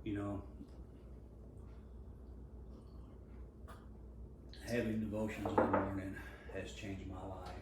You know, having devotions in the morning has changed my life.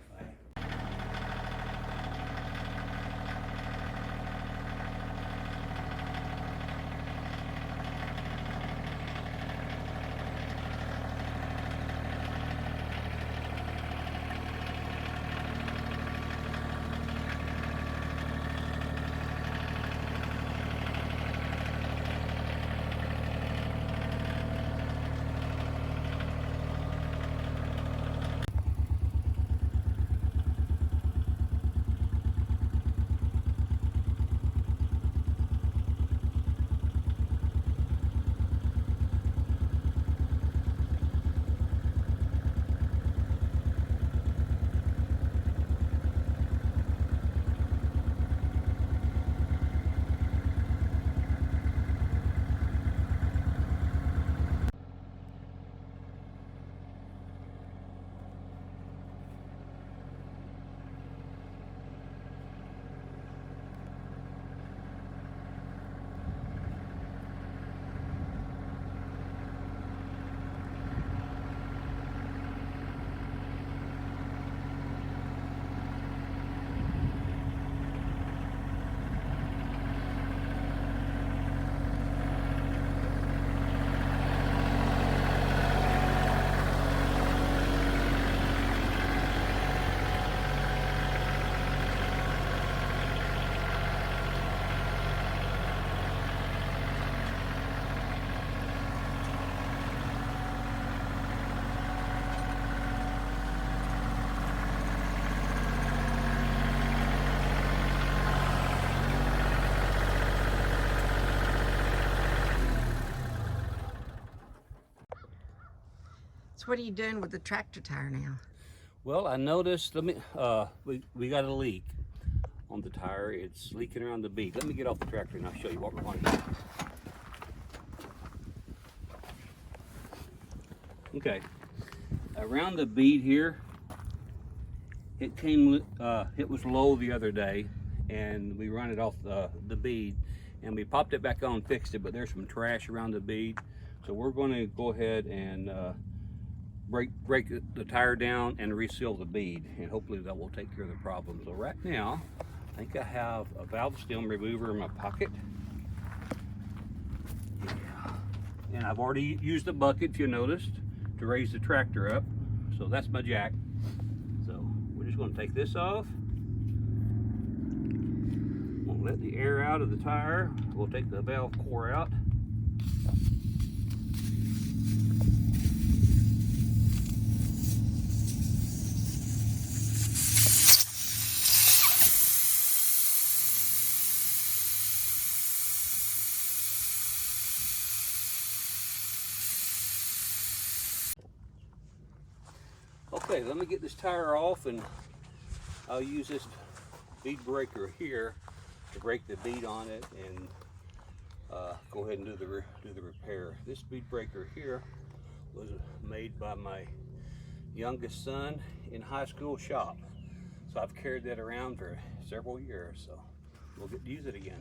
So what are you doing with the tractor tire now? Well, I noticed, we got a leak on the tire. It's leaking around the bead. Let me get off the tractor and I'll show you what we're going to do. Okay, around the bead here, it was low the other day, and we run it off the bead, and we popped it back on, fixed it, but there's some trash around the bead. So we're going to go ahead and break the tire down and reseal the bead, and hopefully that will take care of the problem. So right now, I think I have a valve stem remover in my pocket. Yeah. And I've already used the bucket, if you noticed, to raise the tractor up. So that's my jack. So we're just going to take this off. Won't let the air out of the tire. We'll take the valve core out. Okay, let me get this tire off, and I'll use this bead breaker here to break the bead on it and go ahead and do the repair. This bead breaker here was made by my youngest son in high school shop. So I've carried that around for several years, so we'll get to use it again.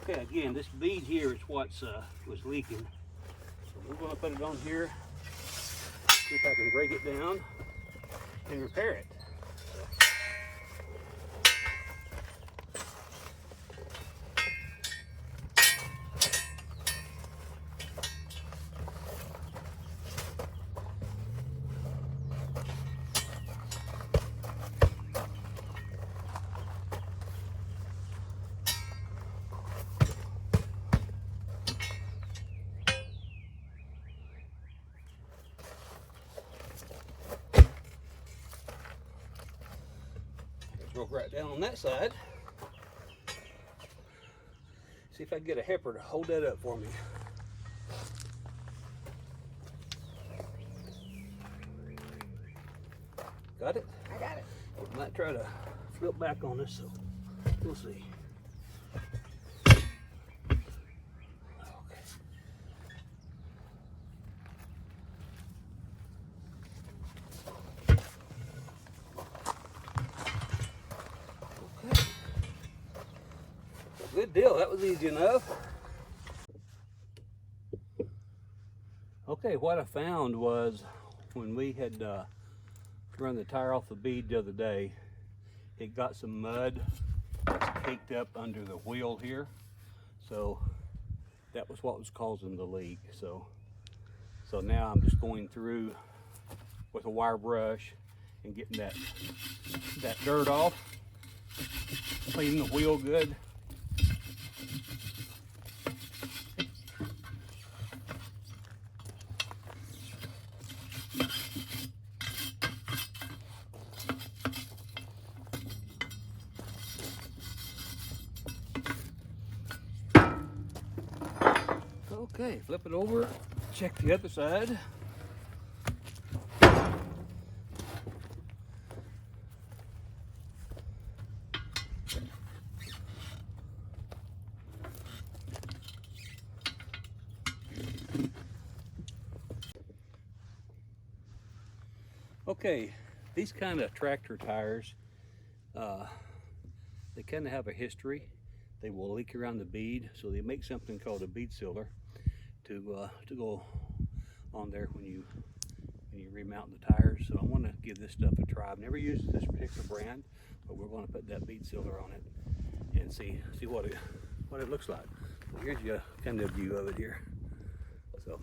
Okay, again, this bead here is what's was leaking. So we're going to put it on here, see if I can break it down and repair it. Broke right down on that side. See if I can get a helper to hold that up for me. Got it? I got it. We might try to flip back on this, so we'll see. Good deal, that was easy enough. Okay, what I found was when we had run the tire off the bead the other day, it got some mud caked up under the wheel here. So that was what was causing the leak. So now I'm just going through with a wire brush and getting that dirt off, cleaning the wheel good. Okay, flip it over, check the other side. Okay, these kind of tractor tires, they kind of have a history. They will leak around the bead, so they make something called a bead sealer to go on there when you remount the tires. So I want to give this stuff a try. I've never used this particular brand, but we're going to put that bead sealer on it and see what it looks like. So here's your kind of view of it here. So.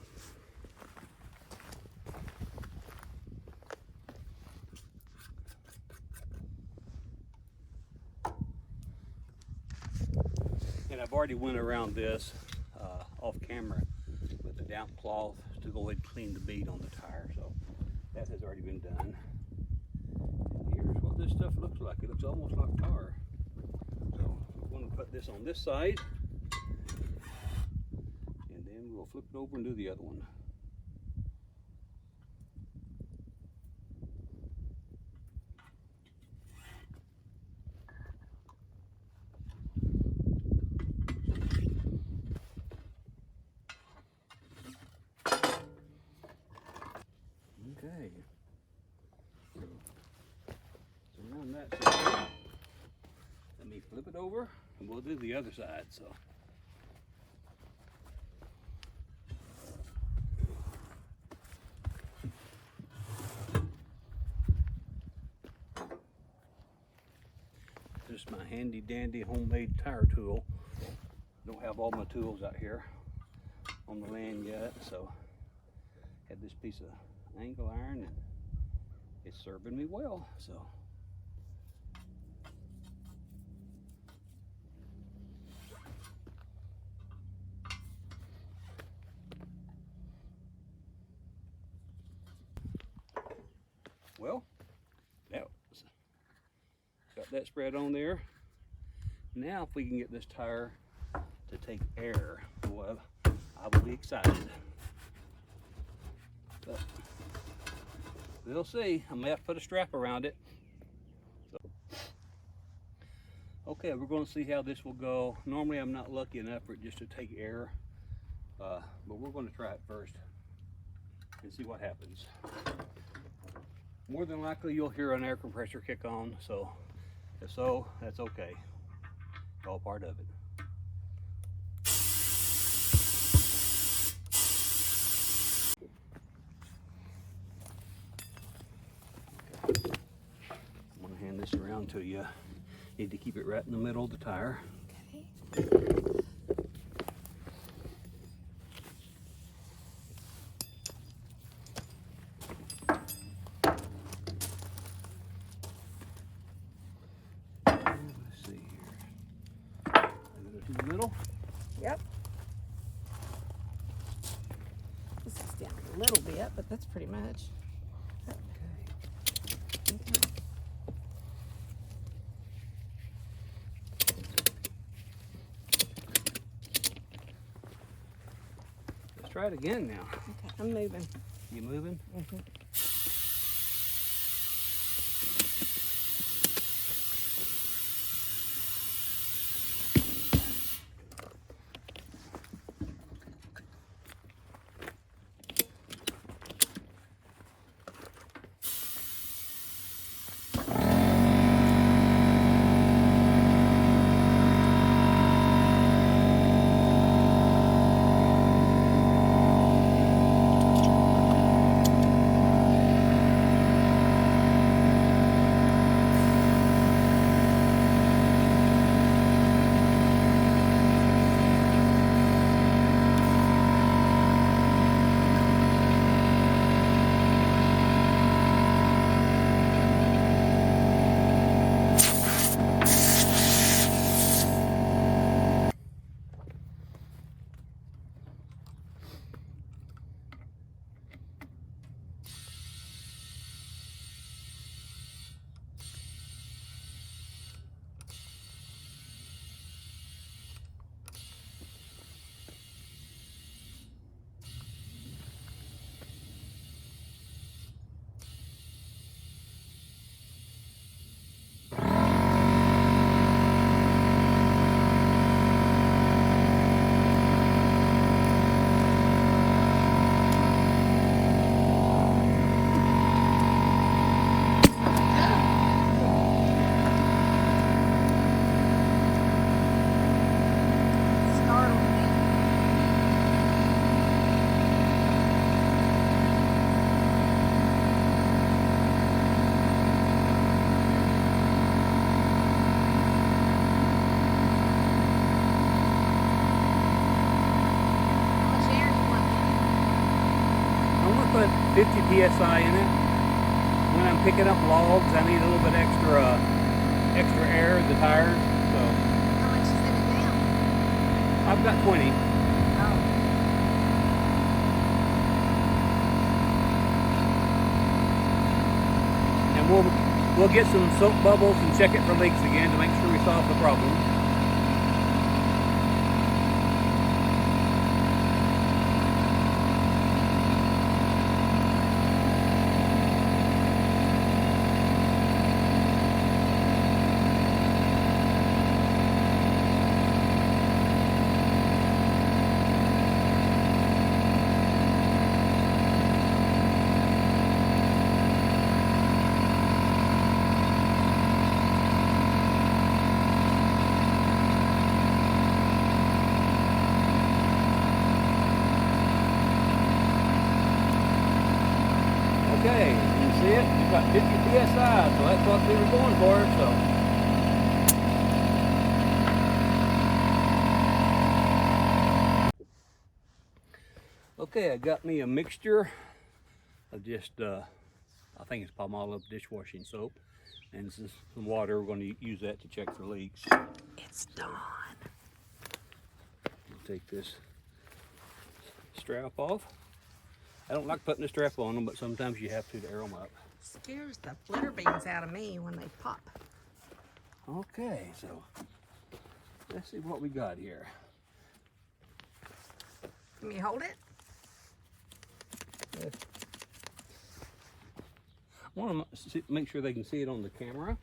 And I've already went around this off camera with a damp cloth to go ahead and clean the bead on the tire. So that has already been done. And here's what this stuff looks like. It looks almost like tar. So we're going to put this on this side, and then we'll flip it over and do the other one. Okay, so on that side, let me flip it over and we'll do the other side. So just my handy dandy homemade tire tool. Don't have all my tools out here on the land yet, so had this piece of angle iron and it's serving me well. So well, got that spread on there. Now if we can get this tire to take air, well, I will be excited. But we'll see. I may have to put a strap around it. So, okay, we're going to see how this will go. Normally I'm not lucky enough for it just to take air, but we're going to try it first and see what happens. More than likely you'll hear an air compressor kick on, so if so, that's okay. It's all part of it. around to you. Need to keep it right in the middle of the tire. Okay. Let's see here. I go to the middle. Yep. This is down a little bit, but that's pretty much. Okay. Okay. Let's try it again now. Okay, I'm moving. You moving? Mm-hmm. Put 50 psi in it. When I'm picking up logs, I need a little bit extra air in the tires. So How much is in it now? I've got 20. Oh. And we'll get some soap bubbles and check it for leaks again to make sure we solve the problem. Okay, you see it? We've got 50 psi, so that's what we were going for. So, okay, I got me a mixture of just, I think it's Palmolive dishwashing soap, and some water. We're going to use that to check for leaks. It's dawn. We'll take this strap off. I don't like putting the strap on them, but sometimes you have to air them up. Scares the flitter beans out of me when they pop. Okay, so let's see what we got here. Can you hold it? I want to make sure they can see it on the camera.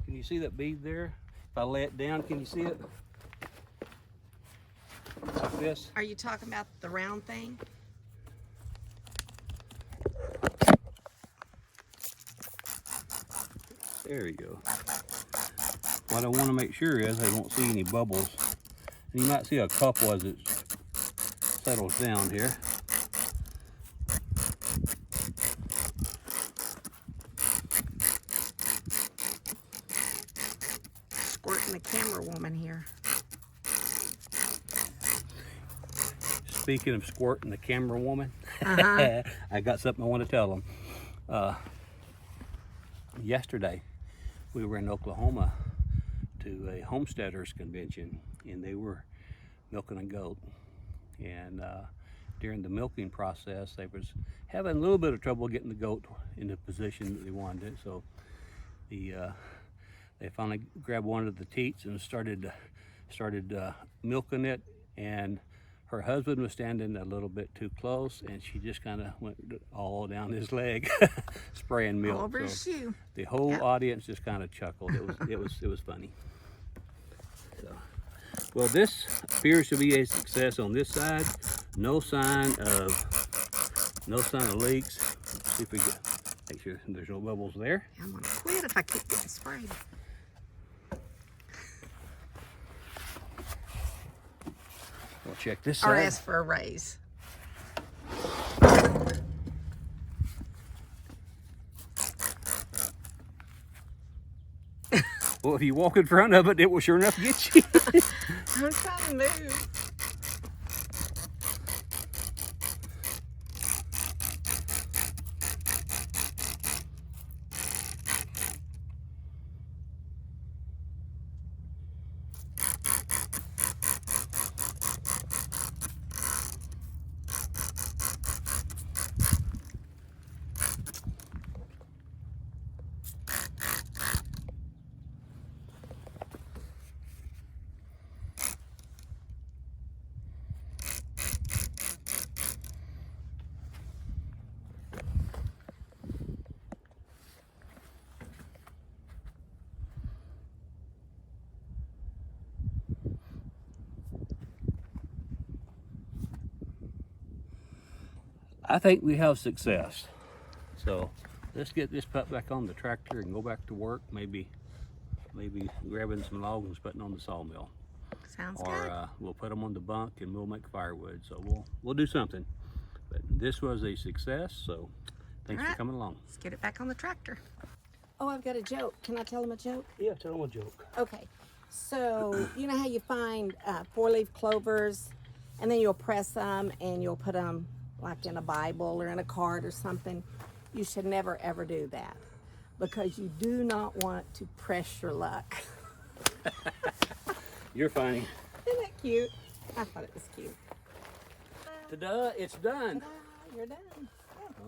Can you see that bead there? If I lay it down, can you see it? Like this. Are you talking about the round thing? There you go. What I want to make sure is I don't see any bubbles. And you might see a couple as it settles down here. camera woman here. Speaking of squirting the camera woman, Uh-huh. I got something I want to tell them. Yesterday, we were in Oklahoma to a homesteaders convention, and they were milking a goat. And during the milking process, they was having a little bit of trouble getting the goat in the position that they wanted it. So they finally grabbed one of the teats and started milking it. And her husband was standing a little bit too close, and she just kind of went all down his leg, spraying milk. All over his shoe. The whole audience just kind of chuckled. It was funny. So, well, this appears to be a success on this side. No sign of leaks. Let's see if we get, make sure there's no bubbles there. I'm gonna quit if I keep getting sprayed. We'll check this Or side. ask for a raise. Well, if you walk in front of it, it will sure enough get you. I'm trying to move. I think we have success. So let's get this pup back on the tractor and go back to work. Maybe grabbing some logs and putting on the sawmill. Sounds Or good. we'll put them on the bunk and we'll make firewood. So we'll do something. But this was a success. So thanks All for right. coming along. Let's get it back on the tractor. Oh, I've got a joke. Can I tell them a joke? Yeah, tell them a joke. Okay. So, you know how you find 4-leaf clovers and then you'll press them and you'll put them like in a Bible or in a card or something? You should never ever do that because you do not want to press your luck. You're funny. Isn't that cute? I thought it was cute. Ta-da, it's done. Ta-da, you're done.